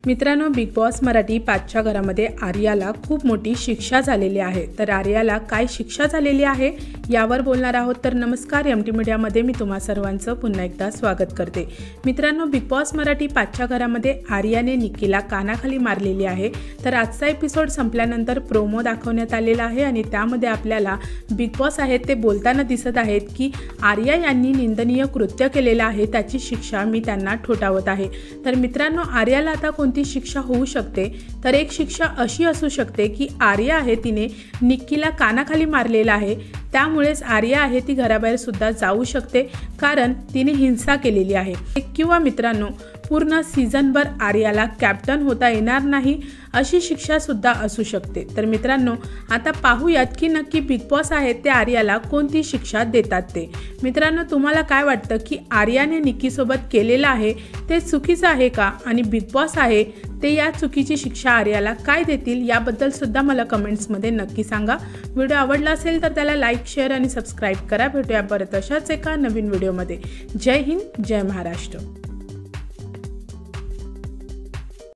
मित्रांनो, big boss Marathi 5च्या घरामध्ये आर्याला खूप मोठी शिक्षा झालेली आहे। तर आर्याला काय शिक्षा झालेली आहे यावर बोलणार आहोत। तर नमस्कार, एमटी मीडियामध्ये मी तुम्हा सर्वांचं पुन्हा एकदा स्वागत करते। मित्रांनो, बिग बॉस मराठी 5च्या घरामध्ये आर्याने निक्कीला कानाखाली मारलेली आहे। तर आजचा एपिसोड संपल्यानंतर प्रोमो दाखवण्यात आलेला आहे आणि त्यामध्ये आपल्याला बिग बॉस आहेत ते बोलताना दिसत आहेत की आर्या यांनी निंदनीय कृत्य केलेलं आहे, त्याची शिक्षा मी त्यांना ठोठावत आहे। तर मित्रांनो, आर्याला आता कोणती शिक्षा होऊ शकते? तर एक शिक्षा अशी असू शकते की आर्या आहे तिने निक्कीला कानाखाली मारलेला आहे, त्यामुळेच आर्या आहे ती घराबाहेर सुद्धा जाऊ शकते, कारण तिने हिंसा केलेली आहे। किंवा मित्रांनो, पूर्ण सीझनभर आर्याला कॅप्टन होता येणार नाही अशी शिक्षा सुद्धा असू शकते। तर मित्रांनो, आता पाहूयात की नक्की बिग बॉस आहेत ते आर्याला कोणती शिक्षा देतात ते। मित्रांनो, तुम्हाला काय वाटतं की आर्याने निक्कीसोबत केलेलं आहे ते चुकीचं आहे का? आणि बिग बॉस आहे ते या चुकीची शिक्षा आर्याला काय देतील याबद्दल सुद्धा मला कमेंट्समध्ये नक्की सांगा। व्हिडिओ आवडला असेल तर त्याला लाईक, शेअर आणि सबस्क्राईब करा। भेटूया परत अशाच एका नवीन व्हिडिओमध्ये। जय हिंद, जय महाराष्ट्र।